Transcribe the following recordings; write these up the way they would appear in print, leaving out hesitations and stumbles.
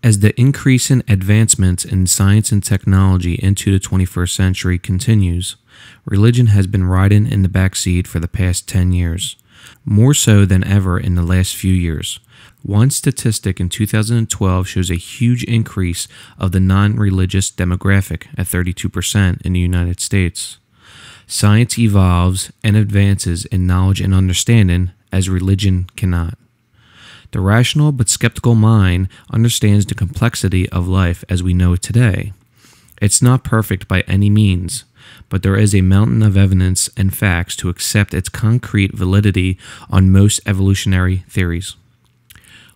As the increase in advancements in science and technology into the 21st century continues, religion has been riding in the backseat for the past 10 years, more so than ever in the last few years. One statistic in 2012 shows a huge increase of the non-religious demographic at 32% in the United States. Science evolves and advances in knowledge and understanding as religion cannot. The rational but skeptical mind understands the complexity of life as we know it today. It's not perfect by any means, but there is a mountain of evidence and facts to accept its concrete validity on most evolutionary theories.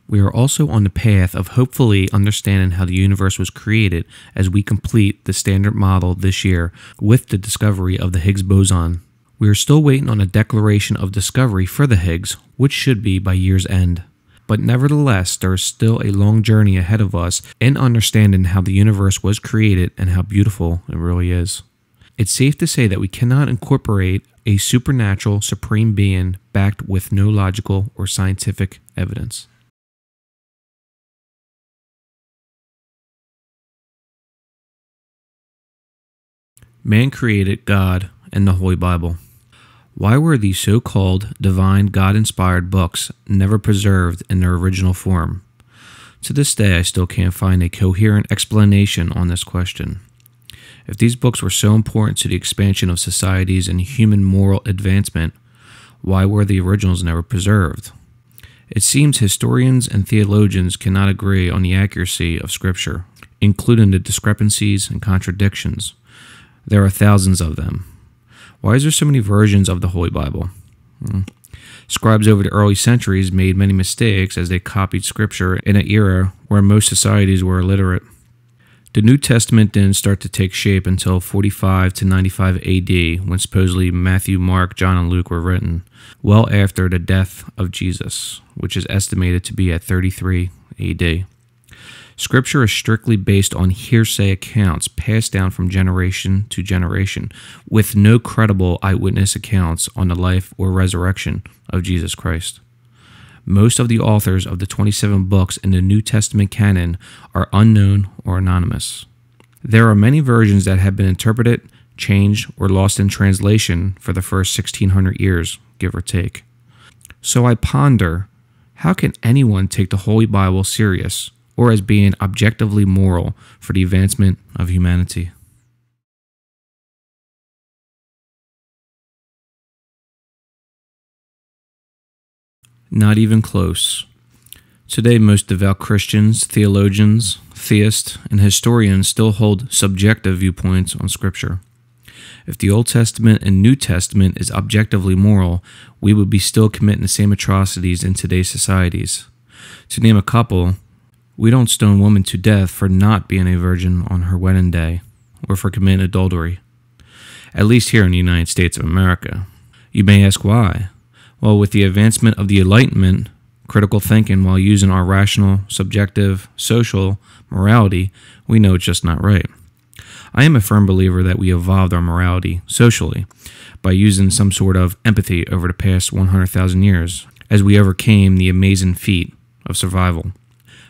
We are also on the path of hopefully understanding how the universe was created as we complete the Standard Model this year with the discovery of the Higgs boson. We are still waiting on a declaration of discovery for the Higgs, which should be by year's end. But nevertheless, there is still a long journey ahead of us in understanding how the universe was created and how beautiful it really is. It's safe to say that we cannot incorporate a supernatural supreme being backed with no logical or scientific evidence. Man created God and the Holy Bible. Why were these so-called divine God-inspired books never preserved in their original form? To this day, I still can't find a coherent explanation on this question. If these books were so important to the expansion of societies and human moral advancement, why were the originals never preserved? It seems historians and theologians cannot agree on the accuracy of Scripture, including the discrepancies and contradictions. There are thousands of them. Why is there so many versions of the Holy Bible? Scribes over the early centuries made many mistakes as they copied Scripture in an era where most societies were illiterate. The New Testament didn't start to take shape until 45 to 95 AD, when supposedly Matthew, Mark, John, and Luke were written, well after the death of Jesus, which is estimated to be at 33 AD. Scripture is strictly based on hearsay accounts passed down from generation to generation, with no credible eyewitness accounts on the life or resurrection of Jesus Christ. Most of the authors of the 27 books in the New Testament canon are unknown or anonymous. There are many versions that have been interpreted, changed, or lost in translation for the first 1600 years, give or take. So I ponder, how can anyone take the Holy Bible serious or as being objectively moral for the advancement of humanity? Not even close. Today, most devout Christians, theologians, theists, and historians still hold subjective viewpoints on Scripture. If the Old Testament and New Testament is objectively moral, we would be still committing the same atrocities in today's societies. To name a couple, we don't stone women to death for not being a virgin on her wedding day, or for committing adultery. At least here in the United States of America. You may ask why. Well, with the advancement of the Enlightenment, critical thinking while using our rational, subjective, social morality, we know it's just not right. I am a firm believer that we evolved our morality socially by using some sort of empathy over the past 100,000 years as we overcame the amazing feat of survival.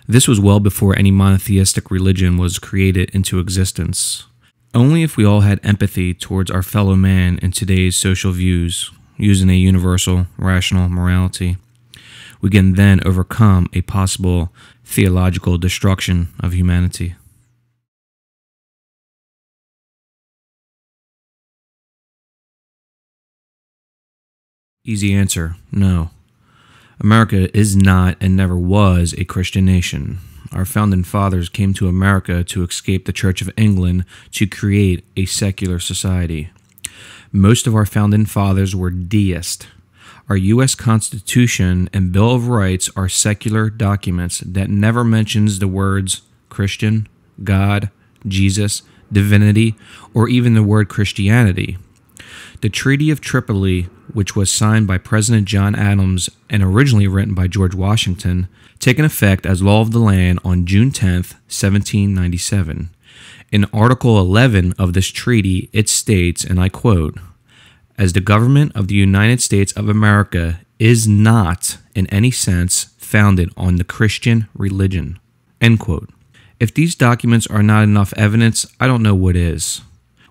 This was well before any monotheistic religion was created into existence. Only if we all had empathy towards our fellow man in today's social views, using a universal, rational morality, we can then overcome a possible theological destruction of humanity. Easy answer, no. America is not and never was a Christian nation. Our founding fathers came to America to escape the Church of England to create a secular society. Most of our founding fathers were deists. Our U.S. Constitution and Bill of Rights are secular documents that never mentions the words Christian, God, Jesus, divinity, or even the word Christianity. The Treaty of Tripoli, which was signed by President John Adams and originally written by George Washington, taken effect as law of the land on June 10, 1797. In Article 11 of this treaty, it states, and I quote, "As the government of the United States of America is not, in any sense, founded on the Christian religion," end quote. If these documents are not enough evidence, I don't know what is.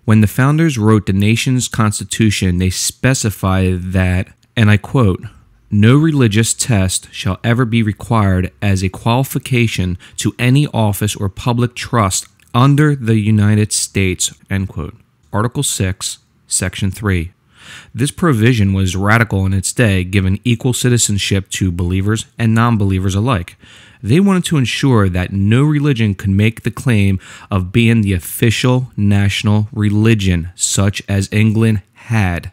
When the founders wrote the nation's constitution, they specified that, and I quote, "No religious test shall ever be required as a qualification to any office or public trust under the United States," end quote. Article 6, Section 3. This provision was radical in its day, giving equal citizenship to believers and non-believers alike. They wanted to ensure that no religion could make the claim of being the official national religion, such as England had.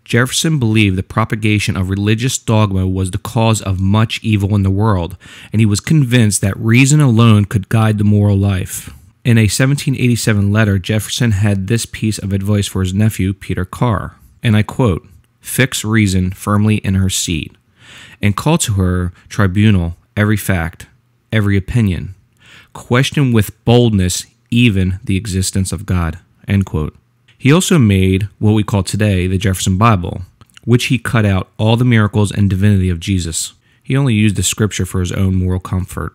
Jefferson believed the propagation of religious dogma was the cause of much evil in the world, and he was convinced that reason alone could guide the moral life. In a 1787 letter, Jefferson had this piece of advice for his nephew, Peter Carr, and I quote, "Fix reason firmly in her seat, and call to her tribunal every fact, every opinion. Question with boldness even the existence of God," end quote. He also made what we call today the Jefferson Bible, which he cut out all the miracles and divinity of Jesus. He only used the scripture for his own moral comfort.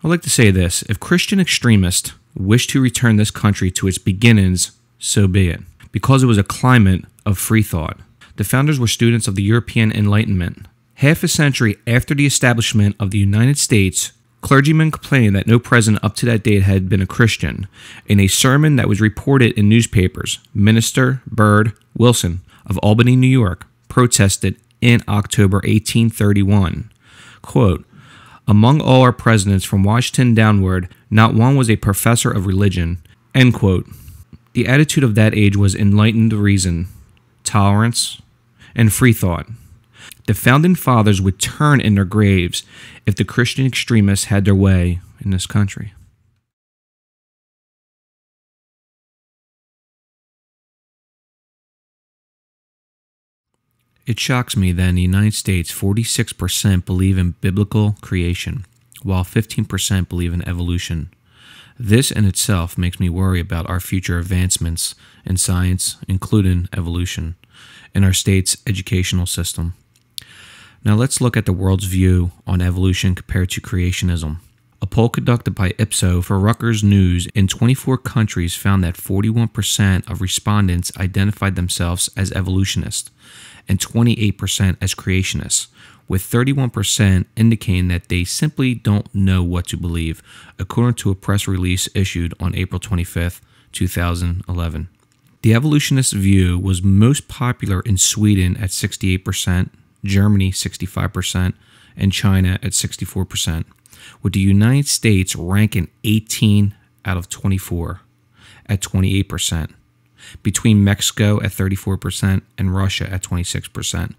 I'd like to say this: if Christian extremists wish to return this country to its beginnings, so be it, because it was a climate of free thought. The founders were students of the European Enlightenment. Half a century after the establishment of the United States, clergymen complained that no president up to that date had been a Christian. In a sermon that was reported in newspapers, Minister Bird Wilson of Albany, New York, protested in October 1831, quote, "Among all our presidents from Washington downward, not one was a professor of religion," end quote. The attitude of that age was enlightened reason, tolerance, and free thought. The founding fathers would turn in their graves if the Christian extremists had their way in this country. It shocks me that in the United States, 46% believe in biblical creation, while 15% believe in evolution. This in itself makes me worry about our future advancements in science, including evolution, in our state's educational system. Now let's look at the world's view on evolution compared to creationism. A poll conducted by Ipsos for Rutgers News in 24 countries found that 41% of respondents identified themselves as evolutionists and 28% as creationists, with 31% indicating that they simply don't know what to believe, according to a press release issued on April 25, 2011. The evolutionist view was most popular in Sweden at 68%, Germany 65%, and China at 64%, with the United States ranking 18 out of 24 at 28%, between Mexico at 34% and Russia at 26%.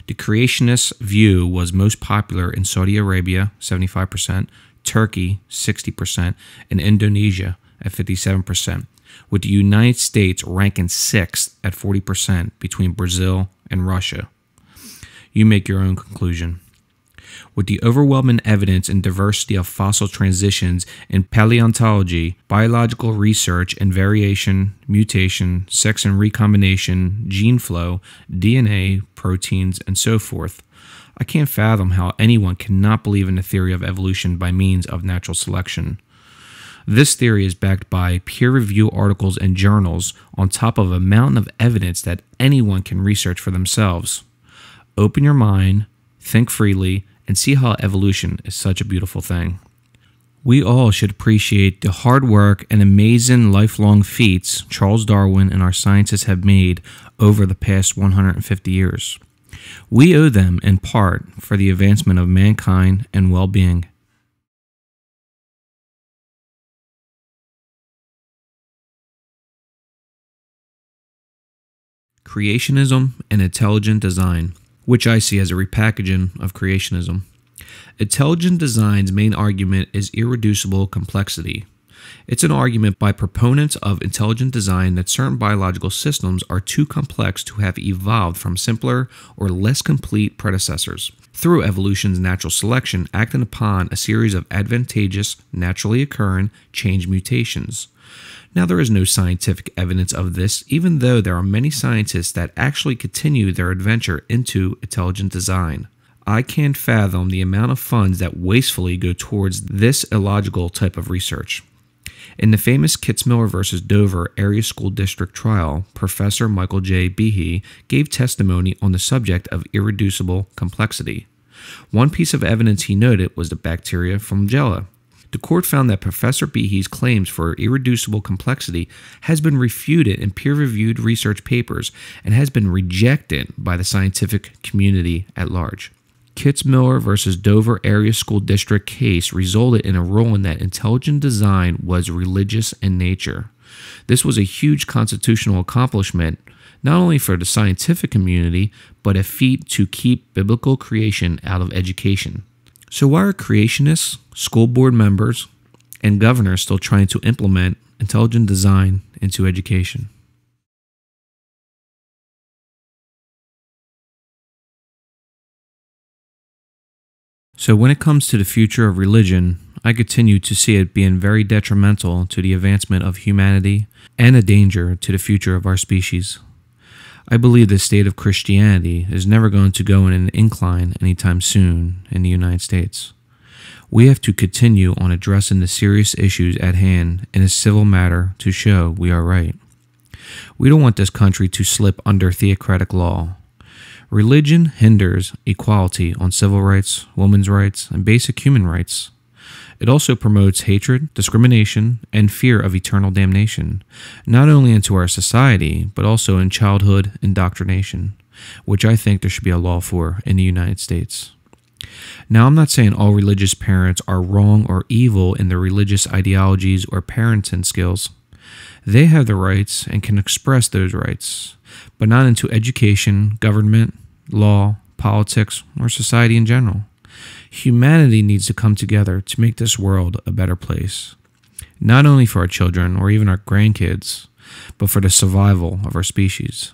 The creationist view was most popular in Saudi Arabia 75%, Turkey 60%, and Indonesia at 57%, with the United States ranking 6th at 40% between Brazil and Russia. You make your own conclusion. With the overwhelming evidence and diversity of fossil transitions in paleontology, biological research and variation, mutation, sex and recombination, gene flow, DNA, proteins, and so forth, I can't fathom how anyone cannot believe in the theory of evolution by means of natural selection. This theory is backed by peer-reviewed articles and journals on top of a mountain of evidence that anyone can research for themselves. Open your mind, think freely, and see how evolution is such a beautiful thing. We all should appreciate the hard work and amazing lifelong feats Charles Darwin and our scientists have made over the past 150 years. We owe them in part for the advancement of mankind and well-being. Creationism and intelligent design, which I see as a repackaging of creationism. Intelligent design's main argument is irreducible complexity. It's an argument by proponents of intelligent design that certain biological systems are too complex to have evolved from simpler or less complete predecessors, through evolution's natural selection acting upon a series of advantageous, naturally occurring change mutations. Now, there is no scientific evidence of this, even though there are many scientists that actually continue their adventure into intelligent design. I can't fathom the amount of funds that wastefully go towards this illogical type of research. In the famous Kitzmiller versus Dover Area School District trial, Professor Michael J. Behe gave testimony on the subject of irreducible complexity. One piece of evidence he noted was the bacteria flagella. The court found that Professor Behe's claims for irreducible complexity has been refuted in peer-reviewed research papers and has been rejected by the scientific community at large. Kitzmiller versus Dover Area School District case resulted in a ruling that intelligent design was religious in nature. This was a huge constitutional accomplishment, not only for the scientific community, but a feat to keep biblical creation out of education. So why are creationists, school board members, and governors still trying to implement intelligent design into education? So when it comes to the future of religion, I continue to see it being very detrimental to the advancement of humanity and a danger to the future of our species. I believe the state of Christianity is never going to go in an incline anytime soon in the United States. We have to continue on addressing the serious issues at hand in a civil manner to show we are right. We don't want this country to slip under theocratic law. Religion hinders equality on civil rights, women's rights, and basic human rights. It also promotes hatred, discrimination, and fear of eternal damnation, not only into our society, but also in childhood indoctrination, which I think there should be a law for in the United States. Now, I'm not saying all religious parents are wrong or evil in their religious ideologies or parenting skills. They have the rights and can express those rights, but not into education, government, law, politics, or society in general. Humanity needs to come together to make this world a better place, not only for our children or even our grandkids, but for the survival of our species.